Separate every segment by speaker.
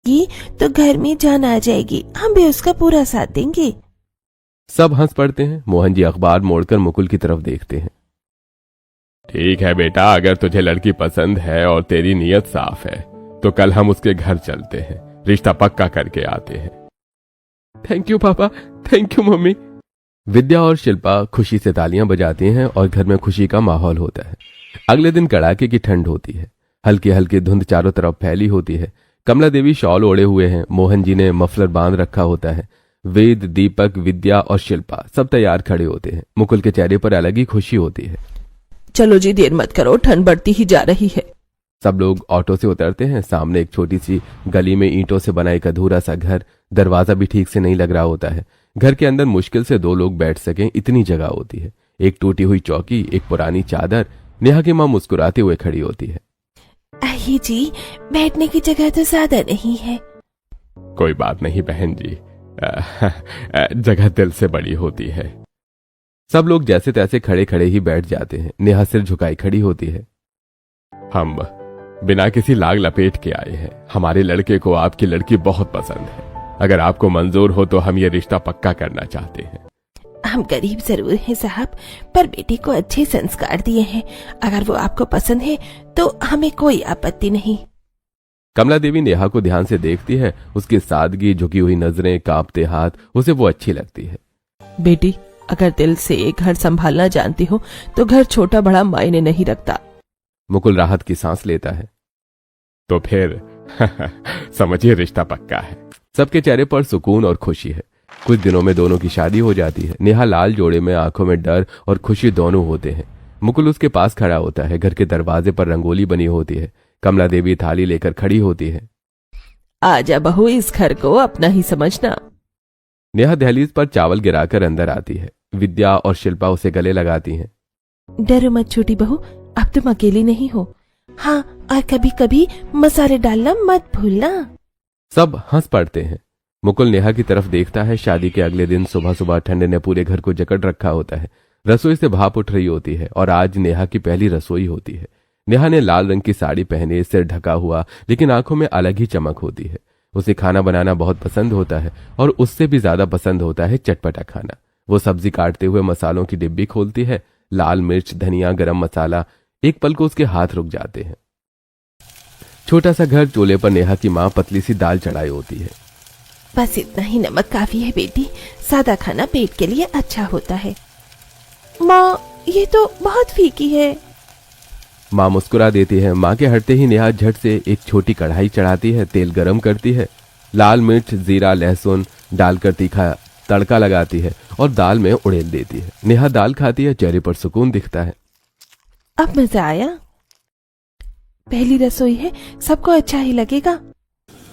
Speaker 1: ये तो घर में जान आ जाएगी, हम भी उसका पूरा साथ देंगे।
Speaker 2: सब हंस पड़ते हैं। मोहन जी अखबार मोड़कर मुकुल की तरफ देखते हैं। ठीक है बेटा, अगर तुझे लड़की पसंद है और तेरी नीयत साफ है तो कल हम उसके घर चलते हैं, रिश्ता पक्का करके आते हैं। थैंक यू पापा, थैंक यू मम्मी। विद्या और शिल्पा खुशी से तालियां बजाती हैं और घर में खुशी का माहौल होता है। अगले दिन कड़ाके की ठंड होती है। हल्की हल्की धुंध चारों तरफ फैली होती है। कमला देवी शॉल ओढ़े हुए हैं। मोहन जी ने मफलर बांध रखा होता है। वेद, दीपक, विद्या और शिल्पा सब तैयार खड़े होते हैं। मुकुल के चेहरे पर अलग ही खुशी होती है।
Speaker 1: चलो जी, देर मत करो, ठंड बढ़ती ही जा रही है।
Speaker 2: सब लोग ऑटो से उतरते हैं। सामने एक छोटी सी गली में ईंटों से बना एक अधूरा सा घर, दरवाजा भी ठीक से नहीं लग रहा होता है। घर के अंदर मुश्किल से 2 लोग बैठ सकें इतनी जगह होती है। एक टूटी हुई चौकी, एक पुरानी चादर। नेहा की मां मुस्कुराते हुए खड़ी होती है।
Speaker 1: आइए जी, बैठने की जगह तो ज्यादा नहीं है।
Speaker 2: कोई बात नहीं बहन जी, जगह दिल से बड़ी होती है। सब लोग जैसे तैसे खड़े खड़े ही बैठ जाते हैं। नेहा सिर झुकाई खड़ी होती है। हम बिना किसी लाग लपेट के आए हैं। हमारे लड़के को आपकी लड़की बहुत पसंद है। अगर आपको मंजूर हो तो हम ये रिश्ता पक्का करना चाहते हैं।
Speaker 1: हम गरीब जरूर हैं साहब, पर बेटे को अच्छे संस्कार दिए हैं। अगर वो आपको पसंद है तो हमें कोई आपत्ति नहीं।
Speaker 2: कमला देवी नेहा को ध्यान से देखती है। उसकी सादगी, झुकी हुई नजरें, कांपते हाथ, उसे वो अच्छी लगती है।
Speaker 1: बेटी, अगर दिल से घर संभालना जानती हो तो घर छोटा बड़ा मायने नहीं रखता।
Speaker 2: मुकुल राहत की सांस लेता है। तो फिर समझिए रिश्ता पक्का है। सबके चेहरे पर सुकून और खुशी है। कुछ दिनों में दोनों की शादी हो जाती है। नेहा लाल जोड़े में, आंखों में डर और खुशी दोनों होते हैं। मुकुल उसके पास खड़ा होता है। घर के दरवाजे पर रंगोली बनी होती है। कमला देवी थाली लेकर खड़ी होती है।
Speaker 1: आजा बहू, इस घर को अपना ही समझना।
Speaker 2: नेहा दहलीज पर चावल गिराकर अंदर आती है। विद्या और शिल्पा उसे गले लगाती हैं।
Speaker 1: डरो मत छोटी बहू, अब तुम अकेली नहीं हो। हाँ, और कभी कभी मसाले डालना मत भूलना।
Speaker 2: सब हंस पड़ते हैं। मुकुल नेहा की तरफ देखता है। शादी के अगले दिन सुबह सुबह ठंड ने पूरे घर को जकड़ रखा होता है। रसोई से भाप उठ रही होती है और आज नेहा की पहली रसोई होती है। नेहा ने लाल रंग की साड़ी पहने, सिर ढका हुआ, लेकिन आंखों में अलग ही चमक होती है। उसे खाना बनाना बहुत पसंद होता है और उससे भी ज्यादा पसंद होता है चटपटा खाना। वो सब्जी काटते हुए मसालों की डिब्बी खोलती है। लाल मिर्च, धनिया, गरम मसाला। एक पल को उसके हाथ रुक जाते हैं। छोटा सा घर, चूल्हे पर नेहा की माँ पतली सी दाल चढ़ाई होती है।
Speaker 1: बस इतना ही नमक काफी है बेटी, सादा खाना पेट के लिए अच्छा होता है। माँ, ये तो बहुत फीकी है।
Speaker 2: माँ मुस्कुरा देती है। माँ के हटते ही नेहा झट से एक छोटी कढ़ाई चढ़ाती है। तेल गरम करती है। लाल मिर्च, जीरा, लहसुन डालकर तीखा तड़का लगाती है और दाल में उड़ेल देती है। नेहा दाल खाती है। चेहरे पर सुकून दिखता है।
Speaker 1: अब मजा आया। पहली रसोई है, सबको अच्छा ही लगेगा।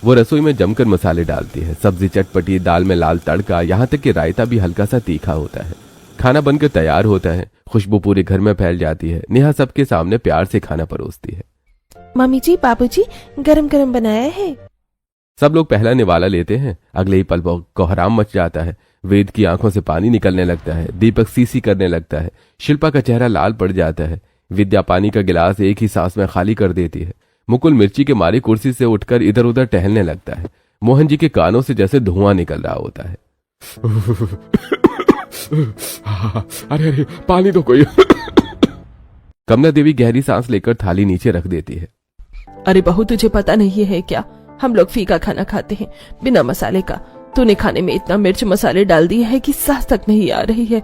Speaker 2: वो रसोई में जमकर मसाले डालती है। सब्जी चटपटी, दाल में लाल तड़का, यहाँ तक कि रायता भी हल्का सा तीखा होता है। खाना बनकर तैयार होता है। खुशबू पूरे घर में फैल जाती है। नेहा सबके सामने प्यार से खाना परोसती है।
Speaker 1: मम्मी जी, बाबूजी, गरम गरम बनाया है।
Speaker 2: सब लोग पहला निवाला लेते हैं। अगले ही पल कोहराम मच जाता है। वेद की आंखों से पानी निकलने लगता है। दीपक सीसी करने लगता है। शिल्पा का चेहरा लाल पड़ जाता है। विद्या पानी का गिलास एक ही सांस में खाली कर देती है। मुकुल मिर्ची के मारे कुर्सी से उठकर इधर उधर टहलने लगता है। मोहन जी के कानों से जैसे धुआं निकल रहा होता है। अरे अरे, पानी तो कोई। कमला देवी गहरी सांस लेकर थाली नीचे रख देती है।
Speaker 1: अरे बहू, तुझे पता नहीं है क्या, हम लोग फीका खाना खाते हैं, बिना मसाले का। तूने खाने में इतना मिर्च मसाले डाल दिए है कि सांस तक नहीं आ रही है।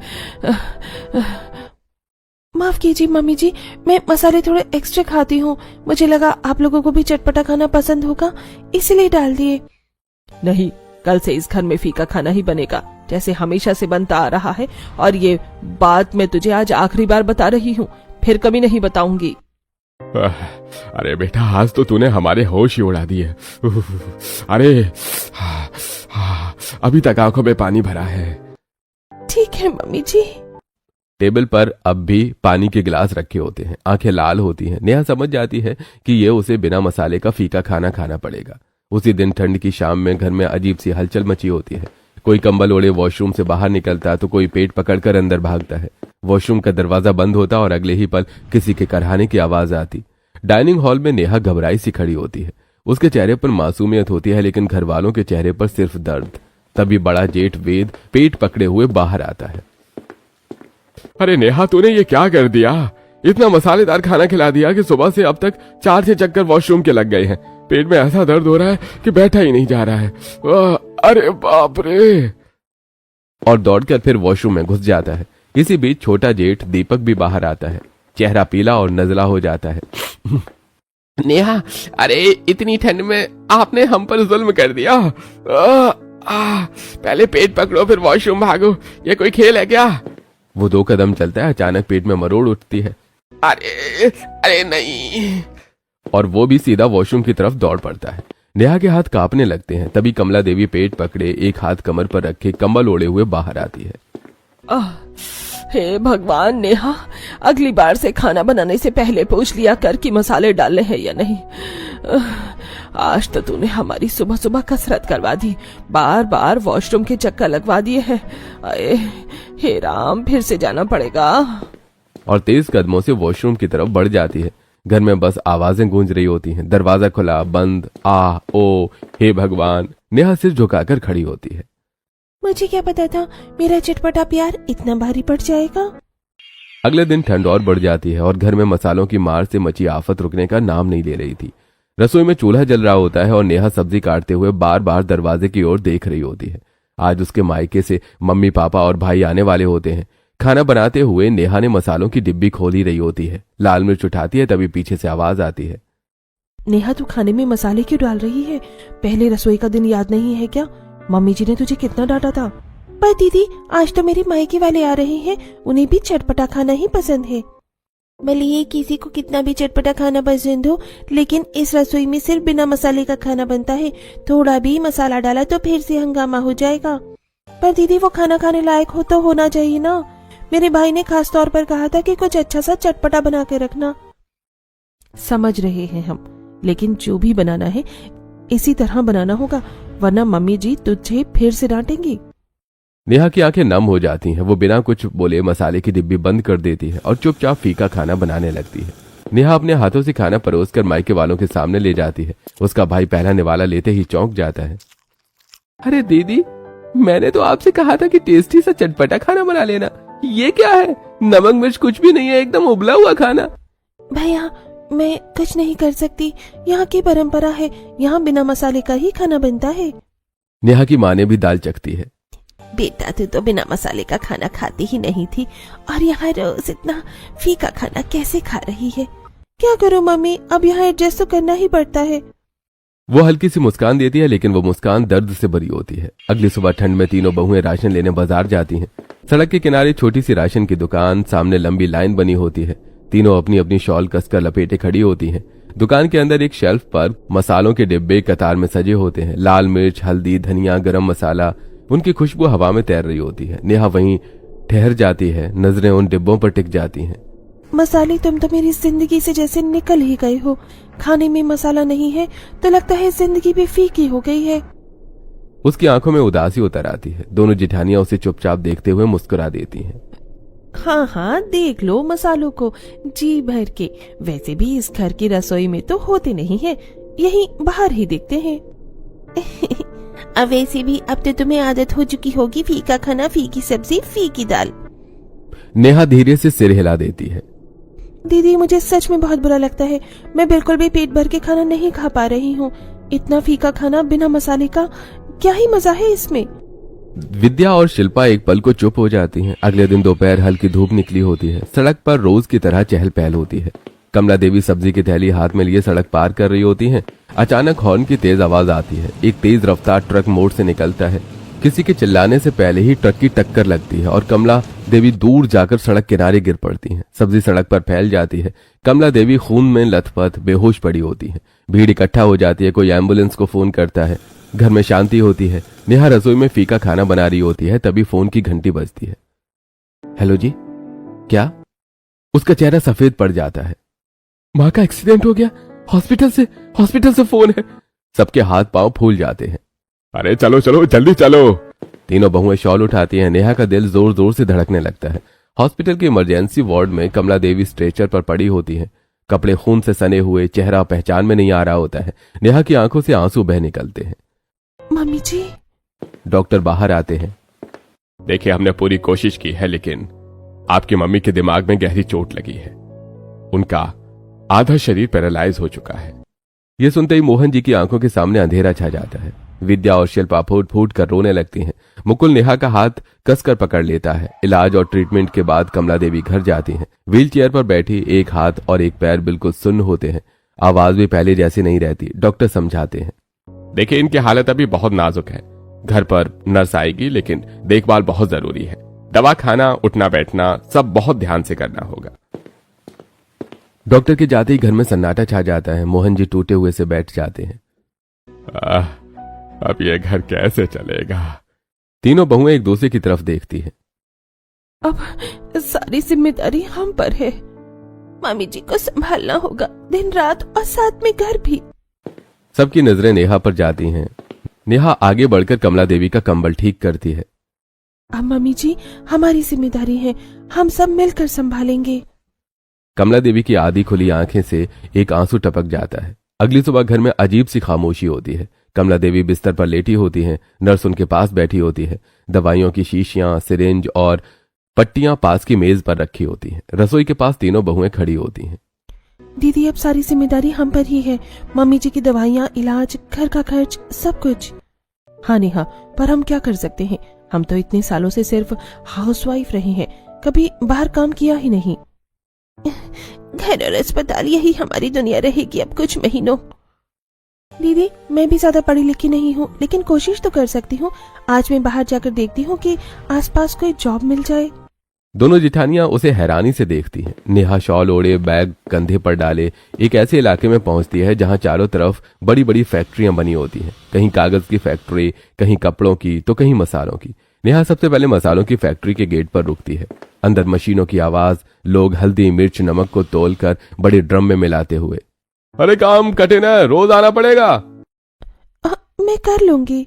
Speaker 1: माफ कीजिए मम्मी जी, मैं मसाले थोड़े एक्स्ट्रा खाती हूँ। मुझे लगा आप लोगों को भी चटपटा खाना पसंद होगा, इसलिए डाल दिए। नहीं, कल से इस घर में फीका खाना ही बनेगा, जैसे हमेशा से बनता आ रहा है। और ये बात मैं तुझे आज आखिरी बार बता रही हूँ, फिर कभी नहीं बताऊंगी।
Speaker 2: अरे बेटा, आज तो तूने हमारे होश ही उड़ा दिए। अरे अभी तक आंखों में पानी भरा है।
Speaker 1: ठीक है मम्मी जी।
Speaker 2: टेबल पर अब भी पानी के गिलास रखे होते हैं। आंखें लाल होती हैं। नेहा समझ जाती है कि ये उसे बिना मसाले का फीका खाना खाना पड़ेगा। उसी दिन ठंड की शाम में घर में अजीब सी हलचल मची होती है। कोई कंबल ओढ़े वॉशरूम से बाहर निकलता तो कोई पेट पकड़कर अंदर भागता है। वॉशरूम का दरवाजा बंद होता और अगले ही पल किसी के करहाने की आवाज आती। डाइनिंग हॉल में नेहा घबराई सी खड़ी होती है। उसके चेहरे पर मासूमियत होती है, लेकिन घर वालों के चेहरे पर सिर्फ दर्द। तभी बड़ा जेठ वेद पेट पकड़े हुए बाहर आता है। अरे नेहा, तूने ये क्या कर दिया? इतना मसालेदार खाना खिला दिया कि सुबह से अब तक 4-6 चक्कर वॉशरूम के लग गए हैं। पेट में ऐसा दर्द हो रहा है कि बैठा ही नहीं जा रहा है। अरे बाप रे! और दौड़कर फिर वॉशरूम में घुस जाता है। इसी बीच छोटा जेठ दीपक भी बाहर आता है। चेहरा पीला और नजला हो जाता है। नेहा, अरे इतनी ठंड में आपने हम पर जुल्म कर दिया। पहले पेट पकड़ो फिर वॉशरूम भागो, ये कोई खेल है क्या? वो 2 कदम चलता है, अचानक पेट में मरोड़ उठती है। अरे नहीं! और वो भी सीधा वॉशरूम की तरफ दौड़ पड़ता है। नेहा के हाथ कांपने लगते हैं। तभी कमला देवी पेट पकड़े, एक हाथ कमर पर रखे, कंबल ओढ़े हुए बाहर आती है।
Speaker 1: हे भगवान नेहा, अगली बार से खाना बनाने से पहले पूछ लिया कर कि मसाले डालने हैं या नहीं। आज तो तूने हमारी सुबह सुबह कसरत करवा दी, बार बार वॉशरूम के चक्कर लगवा दिए हैं। अरे हे राम, फिर से जाना पड़ेगा।
Speaker 2: और तेज कदमों से वॉशरूम की तरफ बढ़ जाती है। घर में बस आवाजें गूंज रही होती हैं। दरवाजा खुला, बंद, आ ओ हे भगवान। नेहा सिर झुकाकर खड़ी होती है।
Speaker 1: मुझे क्या पता था मेरा चटपटा प्यार इतना भारी पड़ जाएगा।
Speaker 2: अगले दिन ठंड और बढ़ जाती है और घर में मसालों की मार से मची आफत रुकने का नाम नहीं ले रही थी। रसोई में चूल्हा जल रहा होता है और नेहा सब्जी काटते हुए बार बार दरवाजे की ओर देख रही होती है। आज उसके मायके से मम्मी पापा और भाई आने वाले होते हैं। खाना बनाते हुए नेहा ने मसालों की डिब्बी खोली रही होती है। लाल मिर्च उठाती है, तभी पीछे से आवाज आती है।
Speaker 1: नेहा, तू खाने में मसाले क्यों डाल रही है? पहले रसोई का दिन याद नहीं है क्या? मम्मी जी ने तुझे कितना डांटा था। पर दीदी, आज तो मेरे मायके वाले आ रहे हैं, उन्हें भी चटपटा खाना ही पसंद है। भले ही किसी को कितना भी चटपटा खाना पसंद हो, लेकिन इस रसोई में सिर्फ बिना मसाले का खाना बनता है। थोड़ा भी मसाला डाला तो फिर से हंगामा हो जाएगा। पर दीदी, वो खाना खाने लायक हो तो होना चाहिए ना। मेरे भाई ने खास तौर पर कहा था कि कुछ अच्छा सा चटपटा बना के रखना। समझ रहे हैं हम, लेकिन जो भी बनाना है इसी तरह बनाना होगा, वरना मम्मी जी तुझे फिर से डांटेंगी।
Speaker 2: नेहा की आंखें नम हो जाती हैं। वो बिना कुछ बोले मसाले की डिब्बी बंद कर देती है और चुपचाप फीका खाना बनाने लगती है। नेहा अपने हाथों से खाना परोसकर मायके वालों के सामने ले जाती है। उसका भाई पहला निवाला लेते ही चौंक जाता है। अरे दीदी, मैंने तो आपसे कहा था कि टेस्टी सा चटपटा खाना बना लेना। ये क्या है? नमक मिर्च कुछ भी नहीं है, एकदम उबला हुआ खाना।
Speaker 1: भैया, मैं कुछ नहीं कर सकती, यहाँ की परंपरा है, यहाँ बिना मसाले का ही खाना बनता है।
Speaker 2: नेहा की माँ ने भी दाल चखती है।
Speaker 1: बेटा, तू तो बिना मसाले का खाना खाती ही नहीं थी, और यहाँ रोज इतना फीका खाना कैसे खा रही है? क्या करूँ मम्मी, अब यहाँ एडजस्ट तो करना ही पड़ता है।
Speaker 2: वो हल्की सी मुस्कान देती है, लेकिन वो मुस्कान दर्द से भरी होती है। अगली सुबह ठंड में तीनों बहुएं राशन लेने बाजार जाती हैं। सड़क के किनारे छोटी सी राशन की दुकान, सामने लंबी लाइन बनी होती है। तीनों अपनी अपनी शॉल कसकर लपेटे खड़ी होती हैं। दुकान के अंदर एक शेल्फ पर मसालों के डिब्बे कतार में सजे होते हैं। लाल मिर्च, हल्दी, धनिया, गरम मसाला, उनकी खुशबू हवा में तैर रही होती है। नेहा वहीं ठहर जाती है, नजरें उन डिब्बों पर टिक जाती हैं।
Speaker 1: मसाले, तुम तो मेरी जिंदगी से जैसे निकल ही गए हो। खाने में मसाला नहीं है तो लगता है जिंदगी भी फीकी हो गई है।
Speaker 2: उसकी आंखों में उदासी उतर आती है। दोनों जिठानियां उसे चुपचाप देखते हुए मुस्कुरा देती हैं।
Speaker 1: हाँ हाँ, देख लो मसालों को जी भर के। वैसे भी इस घर की रसोई में तो होते नहीं है, यहीं बाहर ही दिखते हैं। अब वैसे भी अब तो तुम्हें आदत हो चुकी होगी, फीका खाना, फीकी सब्जी, फीकी दाल।
Speaker 2: नेहा धीरे से सिर हिला देती है।
Speaker 1: दीदी, मुझे सच में बहुत बुरा लगता है। मैं बिल्कुल भी पेट भर के खाना नहीं खा पा रही हूँ। इतना फीका खाना बिना मसाले का, क्या ही मजा है इसमें।
Speaker 2: विद्या और शिल्पा एक पल को चुप हो जाती हैं। अगले दिन दोपहर हल्की धूप निकली होती है। सड़क पर रोज की तरह चहल पहल होती है। कमला देवी सब्जी की थैली हाथ में लिए सड़क पार कर रही होती हैं। अचानक हॉर्न की तेज आवाज आती है। एक तेज रफ्तार ट्रक मोड़ से निकलता है। किसी के चिल्लाने से पहले ही ट्रक की टक्कर लगती है और कमला देवी दूर जाकर सड़क किनारे गिर पड़ती हैं। सब्जी सड़क पर फैल जाती है। कमला देवी खून में लथपथ बेहोश पड़ी होती है। भीड़ इकट्ठा हो जाती है। कोई एम्बुलेंस को फोन करता है। घर में शांति होती है। नेहा रसोई में फीका खाना बना रही होती है। तभी फोन की घंटी बजती है। हेलो जी, क्या? उसका चेहरा सफेद पड़ जाता है। माँ का एक्सीडेंट हो गया, हॉस्पिटल से फोन है। सबके हाथ पांव फूल जाते हैं। अरे चलो चलो, जल्दी चलो। तीनों बहुएं शॉल उठाती हैं। नेहा का दिल जोर जोर से धड़कने लगता है। हॉस्पिटल के इमरजेंसी वार्ड में कमला देवी स्ट्रेचर पर पड़ी होती है। कपड़े खून से सने हुए, चेहरा पहचान में नहीं आ रहा होता है। नेहा की आंखों से आंसू बह निकलते हैं।
Speaker 1: मम्मी जी।
Speaker 2: डॉक्टर बाहर आते हैं। देखिए, हमने पूरी कोशिश की है, लेकिन आपकी मम्मी के दिमाग में गहरी चोट लगी है। उनका आधा शरीर पैरालाइज हो चुका है। यह सुनते ही मोहन जी की आंखों के सामने अंधेरा छा जाता है। विद्या और शिल्पा फूट फूट कर रोने लगती हैं। मुकुल नेहा का हाथ कसकर पकड़ लेता है। इलाज और ट्रीटमेंट के बाद कमला देवी घर जाती हैं। व्हील चेयर पर बैठी, एक हाथ और एक पैर बिल्कुल सुन्न होते हैं। आवाज भी पहले जैसी नहीं रहती। डॉक्टर समझाते हैं, देखिए इनकी हालत अभी बहुत नाजुक है। घर पर नर्स आएगी, लेकिन देखभाल बहुत जरूरी है। दवा खाना, उठना बैठना सब बहुत ध्यान से करना होगा। डॉक्टर के जाते ही घर में सन्नाटा छा जाता है। मोहन जी टूटे हुए से बैठ जाते हैं। अब ये घर कैसे चलेगा? तीनों बहुएं एक दूसरे की तरफ देखती हैं।
Speaker 1: अब सारी जिम्मेदारी हम पर है। मम्मी जी को संभालना होगा, दिन रात, और साथ में घर भी।
Speaker 2: सबकी नजरें नेहा पर जाती हैं। नेहा आगे बढ़कर कमला देवी का कंबल ठीक करती है।
Speaker 1: अब मम्मी जी हमारी जिम्मेदारी है, हम सब मिलकर संभालेंगे।
Speaker 2: कमला देवी की आधी खुली आंखें से एक आंसू टपक जाता है। अगली सुबह घर में अजीब सी खामोशी होती है। कमला देवी बिस्तर पर लेटी होती हैं। नर्स उनके पास बैठी होती है। दवाइयों की शीशियां, सिरिंज और पट्टियां पास की मेज पर रखी होती हैं। रसोई के पास तीनों बहुएं खड़ी होती हैं।
Speaker 1: दीदी अब सारी जिम्मेदारी हम पर ही है। मम्मी जी की दवाइयाँ, इलाज, घर का खर्च, सब कुछ। हाँ नेहा, पर हम क्या कर सकते हैं? हम तो इतने सालों से सिर्फ हाउसवाइफ रहे हैं, कभी बाहर काम किया ही नहीं। घर और अस्पताल यही हमारी दुनिया रहेगी अब कुछ महीनों। दीदी मैं भी ज्यादा पढ़ी लिखी नहीं हूँ, लेकिन कोशिश तो कर सकती हूँ। आज मैं बाहर जाकर देखती हूँ कि आसपास कोई जॉब मिल जाए।
Speaker 2: दोनों जिठानियां उसे हैरानी से देखती हैं। नेहा शॉल ओढ़े, बैग कंधे पर डाले एक ऐसे इलाके में पहुंचती है जहां चारों तरफ बड़ी बड़ी फैक्ट्रियां बनी होती हैं। कहीं कागज की फैक्ट्री, कहीं कपड़ों की, तो कहीं मसालों की। नेहा सबसे पहले मसालों की फैक्ट्री के गेट पर रुकती है। अंदर मशीनों की आवाज, लोग हल्दी, मिर्च, नमक को तोलकर बड़े ड्रम में मिलाते हुए। अरे काम कठिन है, रोज आना पड़ेगा।
Speaker 1: मैं कर लूंगी।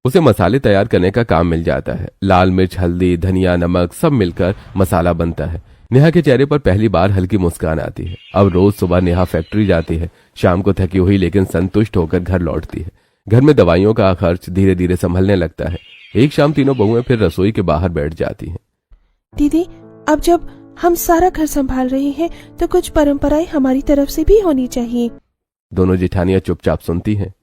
Speaker 2: उसे मसाले तैयार करने का काम मिल जाता है। लाल मिर्च, हल्दी, धनिया, नमक सब मिलकर मसाला बनता है। नेहा के चेहरे पर पहली बार हल्की मुस्कान आती है। अब रोज सुबह नेहा फैक्ट्री जाती है। शाम को थकी हुई लेकिन संतुष्ट होकर घर लौटती है। घर में दवाइयों का खर्च धीरे धीरे संभलने लगता है। एक शाम तीनों बहुएं फिर रसोई के बाहर बैठ जाती हैं।
Speaker 1: दीदी अब जब हम सारा घर संभाल रहे हैं तो कुछ परंपराएं हमारी तरफ से भी होनी चाहिए।
Speaker 2: दोनों जिठानियां चुपचाप सुनती हैं।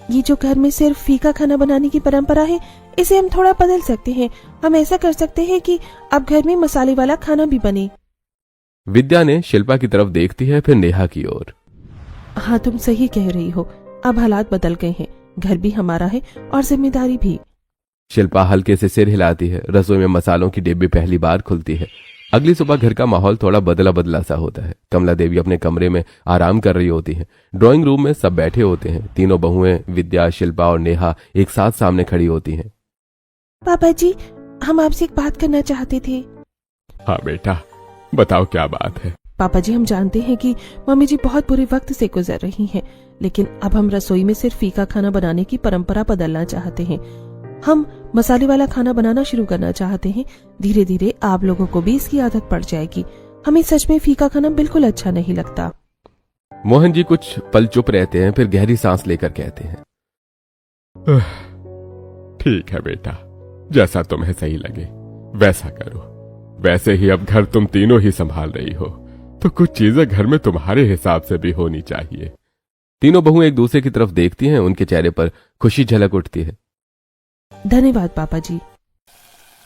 Speaker 1: ये जो घर में सिर्फ फीका खाना बनाने की परंपरा है, इसे हम थोड़ा बदल सकते हैं। हम ऐसा कर सकते हैं कि अब घर में मसाले वाला खाना भी बने।
Speaker 2: विद्या ने शिल्पा की तरफ देखती है, फिर नेहा की ओर।
Speaker 1: हाँ तुम सही कह रही हो, अब हालात बदल गए हैं। घर भी हमारा है और जिम्मेदारी भी।
Speaker 2: शिल्पा हल्के से सिर हिलाती है। रसोई में मसालों की डिब्बी पहली बार खुलती है। अगली सुबह घर का माहौल थोड़ा बदला बदला सा होता है। कमला देवी अपने कमरे में आराम कर रही होती हैं। ड्राइंग रूम में सब बैठे होते हैं। तीनों बहुएं विद्या, शिल्पा और नेहा एक साथ सामने खड़ी होती हैं।
Speaker 1: पापा जी हम आपसे एक बात करना चाहते थे।
Speaker 2: हाँ बेटा, बताओ क्या बात है।
Speaker 1: पापा जी हम जानते हैं कि मम्मी जी बहुत बुरे वक्त से गुजर रही हैं, लेकिन अब हम रसोई में सिर्फ फीका खाना बनाने की परंपरा बदलना चाहते हैं। हम मसाले वाला खाना बनाना शुरू करना चाहते हैं। धीरे धीरे आप लोगों को भी इसकी आदत पड़ जाएगी। हमें सच में फीका खाना बिल्कुल अच्छा नहीं लगता।
Speaker 2: मोहन जी कुछ पल चुप रहते हैं, फिर गहरी सांस लेकर कहते हैं, ठीक है बेटा, जैसा तुम्हें सही लगे वैसा करो। वैसे ही अब घर तुम तीनों ही संभाल रही हो, तो कुछ चीजें घर में तुम्हारे हिसाब से भी होनी चाहिए। तीनों बहुएं एक दूसरे की तरफ देखती हैं। उनके चेहरे पर खुशी झलक उठती है।
Speaker 1: धन्यवाद पापा जी।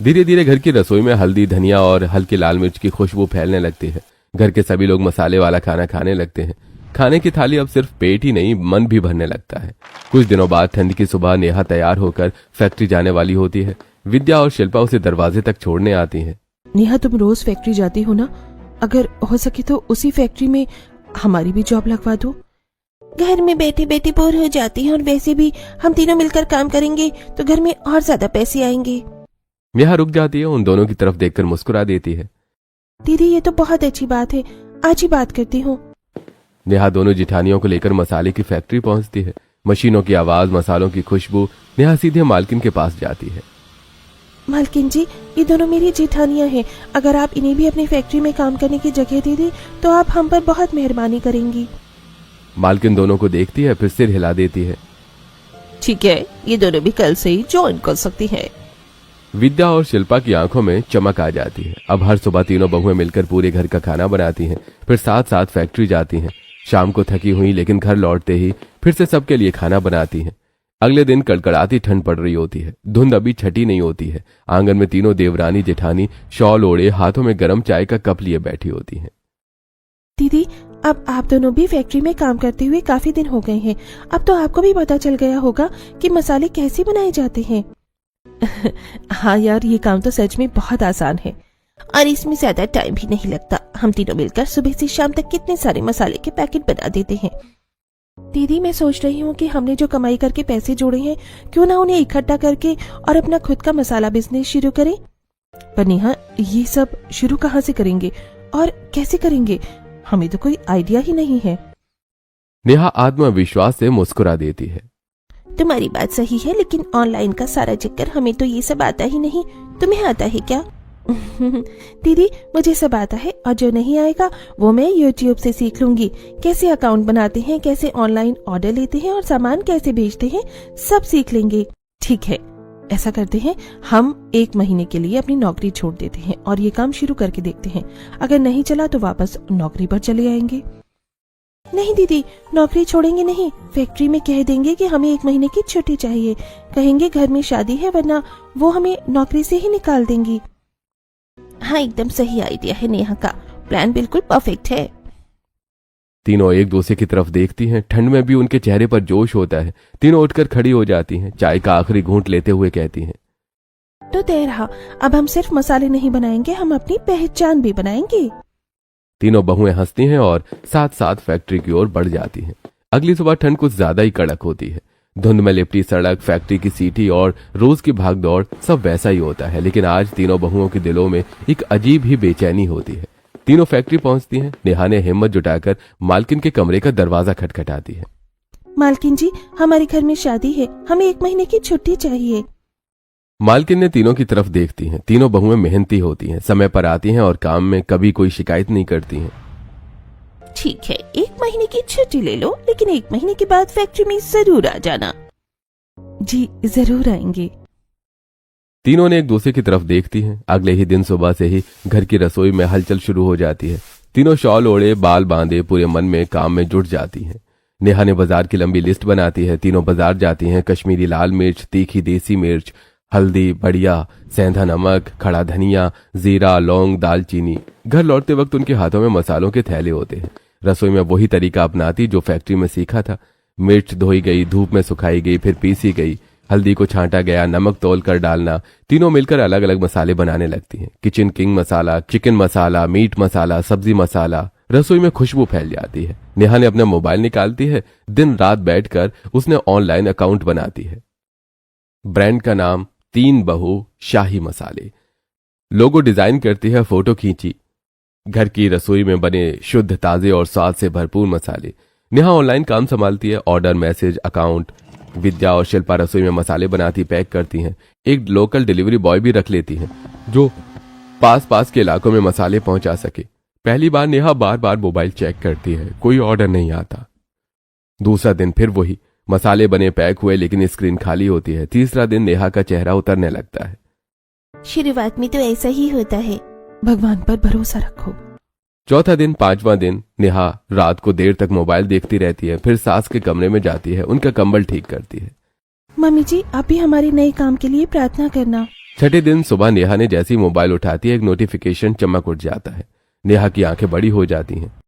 Speaker 2: धीरे धीरे घर की रसोई में हल्दी, धनिया और हल्की लाल मिर्च की खुशबू फैलने लगती है। घर के सभी लोग मसाले वाला खाना खाने लगते हैं। खाने की थाली अब सिर्फ पेट ही नहीं, मन भी भरने लगता है। कुछ दिनों बाद ठंड की सुबह नेहा तैयार होकर फैक्ट्री जाने वाली होती है। विद्या और शिल्पा उसे दरवाजे तक छोड़ने आती हैं।
Speaker 1: नेहा तुम रोज फैक्ट्री जाती हो ना, अगर हो सके तो उसी फैक्ट्री में हमारी भी जॉब लगवा दो। घर में बैठे बैठे बोर हो जाती हैं, और वैसे भी हम तीनों मिलकर काम करेंगे तो घर में और ज्यादा पैसे आएंगे।
Speaker 2: नेहा रुक जाती है, उन दोनों की तरफ देखकर मुस्कुरा देती है।
Speaker 1: दीदी ये तो बहुत अच्छी बात है, आज ही बात करती हूँ।
Speaker 2: नेहा दोनों जिठानियों को लेकर मसाले की फैक्ट्री पहुंचती है। मशीनों की आवाज, मसालों की खुशबू। नेहा सीधे मालकिन के पास जाती है।
Speaker 1: मालकिन जी, ये दोनों मेरी जेठानियां हैं। अगर आप इन्हें भी अपनी फैक्ट्री में काम करने की जगह दे दें तो आप हम पर बहुत मेहरबानी करेंगी।
Speaker 2: मालकिन दोनों को देखती है, फिर सिर हिला देती है।
Speaker 1: ठीक है, ये दोनों भी कल से ही ज्वाइन कर सकती हैं।
Speaker 2: विद्या और शिल्पा की आंखों में चमक आ जाती है। अब हर सुबह तीनों बहुएं मिलकर पूरे घर का खाना बनाती हैं, फिर साथ साथ फैक्ट्री जाती हैं। शाम को थकी हुई लेकिन घर लौटते ही फिर से सबके लिए खाना बनाती हैं। अगले दिन कड़कड़ाती ठंड पड़ रही होती है। धुंध अभी छटी नहीं होती है। आंगन में तीनों देवरानी जेठानी शॉल ओढ़े हाथों में गर्म चाय का कप लिए बैठी होती हैं।
Speaker 1: दीदी, अब आप दोनों भी फैक्ट्री में काम करते हुए काफी दिन हो गए हैं। अब तो आपको भी पता चल गया होगा कि मसाले कैसे बनाए जाते हैं। हाँ यार, ये काम तो सच में बहुत आसान है और इसमें ज्यादा टाइम भी नहीं लगता। हम तीनों मिलकर सुबह से शाम तक कितने सारे मसाले के पैकेट बना देते हैं। दीदी, मैं सोच रही हूँ कि हमने जो कमाई करके पैसे जोड़े हैं, क्यों ना उन्हें इकट्ठा करके और अपना खुद का मसाला बिजनेस शुरू करें। पर नेहा, ये सब शुरू कहाँ से करेंगे और कैसे करेंगे? हमें तो कोई आइडिया ही नहीं है।
Speaker 2: नेहा आत्मविश्वास से मुस्कुरा देती है।
Speaker 1: तुम्हारी बात सही है, लेकिन ऑनलाइन का सारा चक्कर, हमें तो ये सब आता ही नहीं। तुम्हें आता है क्या? दीदी, मुझे सब आता है और जो नहीं आएगा वो मैं YouTube से सीख लूंगी। कैसे अकाउंट बनाते हैं, कैसे ऑनलाइन ऑर्डर लेते हैं और सामान कैसे भेजते हैं, सब सीख लेंगे। ठीक है, ऐसा करते हैं, हम 1 महीने के लिए अपनी नौकरी छोड़ देते हैं और ये काम शुरू करके देखते हैं। अगर नहीं चला तो वापस नौकरी पर चले आएंगे। नहीं दीदी, नौकरी छोड़ेंगे नहीं। फैक्ट्री में कह देंगे कि हमें 1 महीने की छुट्टी चाहिए। कहेंगे घर में शादी है, वरना वो हमें नौकरी से ही निकाल देंगी। हाँ, एकदम सही आइडिया है नेहा का। प्लान बिल्कुल परफेक्ट है।
Speaker 2: तीनों एक दूसरे की तरफ देखती हैं। ठंड में भी उनके चेहरे पर जोश होता है। तीनों उठकर खड़ी हो जाती हैं। चाय का आखिरी घूंट लेते हुए कहती हैं,
Speaker 1: तो तय रहा, अब हम सिर्फ मसाले नहीं बनाएंगे, हम अपनी पहचान भी बनाएंगे।
Speaker 2: तीनों बहुएं हंसती हैं और साथ साथ फैक्ट्री की ओर बढ़ जाती हैं। अगली सुबह ठंड कुछ ज्यादा ही कड़क होती है। धुंध में लिपटी सड़क, फैक्ट्री की सीटी और रोज की भागदौड़ सब वैसा ही होता है। लेकिन आज तीनों बहुओं के दिलों में एक अजीब ही बेचैनी होती है। तीनों फैक्ट्री पहुंचती हैं। नेहा ने हिम्मत जुटाकर मालकिन के कमरे का दरवाजा खटखटाती है।
Speaker 1: मालकिन जी, हमारे घर में शादी है, हमें 1 महीने की छुट्टी चाहिए।
Speaker 2: मालकिन ने तीनों की तरफ देखती हैं। तीनों बहुएं मेहनती होती हैं, समय पर आती हैं और काम में कभी कोई शिकायत नहीं करती हैं।
Speaker 1: ठीक है, 1 महीने की छुट्टी ले लो, लेकिन 1 महीने के बाद फैक्ट्री में जरूर आ जाना। जी जरूर आएंगे।
Speaker 2: तीनों ने एक दूसरे की तरफ देखती हैं। अगले ही दिन सुबह से ही घर की रसोई में हलचल शुरू हो जाती है। तीनों शॉल ओढ़े, बाल बांधे, पूरे मन में काम में जुट जाती हैं। नेहा ने बाजार की लंबी लिस्ट बनाती है। तीनों बाजार जाती हैं। कश्मीरी लाल मिर्च, तीखी देसी मिर्च, हल्दी, बढ़िया, सेंधा नमक, खड़ा धनिया, जीरा, लौंग, दालचीनी। घर लौटते वक्त उनके हाथों में मसालों के थैले होते हैं। रसोई में वही तरीका अपनाती जो फैक्ट्री में सीखा था। मिर्च धोई गई, धूप में सुखाई गई, फिर पीसी गई। हल्दी को छांटा गया, नमक तौल कर डालना। तीनों मिलकर अलग अलग मसाले बनाने लगती हैं। किचन किंग मसाला, चिकन मसाला, मीट मसाला, सब्जी मसाला। रसोई में खुशबू फैल जाती है। नेहा ने अपना मोबाइल निकालती है। दिन रात बैठकर उसने ऑनलाइन अकाउंट बनाती है। ब्रांड का नाम 3 बहू शाही मसाले। लोगो डिजाइन करती है, फोटो खींची। घर की रसोई में बने शुद्ध, ताजे और स्वाद से भरपूर मसाले। नेहा ऑनलाइन काम संभालती है, ऑर्डर, मैसेज, अकाउंट। विद्या और शिल्पा रसोई में मसाले बनाती, पैक करती हैं। एक लोकल डिलीवरी बॉय भी रख लेती हैं जो पास के इलाकों में मसाले पहुंचा सके। पहली बार नेहा बार बार मोबाइल चेक करती है, कोई ऑर्डर नहीं आता। दूसरा दिन फिर वही, मसाले बने, पैक हुए, लेकिन स्क्रीन खाली होती है। तीसरा दिन नेहा का चेहरा उतरने लगता है।
Speaker 1: शुरुआत में तो ऐसा ही होता है, भगवान पर भरोसा रखो।
Speaker 2: चौथा दिन, 5वां दिन, नेहा रात को देर तक मोबाइल देखती रहती है। फिर सास के कमरे में जाती है, उनका कंबल ठीक करती है।
Speaker 1: मम्मी जी, आप भी हमारे नए काम के लिए प्रार्थना करना।
Speaker 2: छठे दिन सुबह नेहा ने जैसे ही मोबाइल उठाती है, एक नोटिफिकेशन चमक उठ जाता है। नेहा की आंखें बड़ी हो जाती हैं।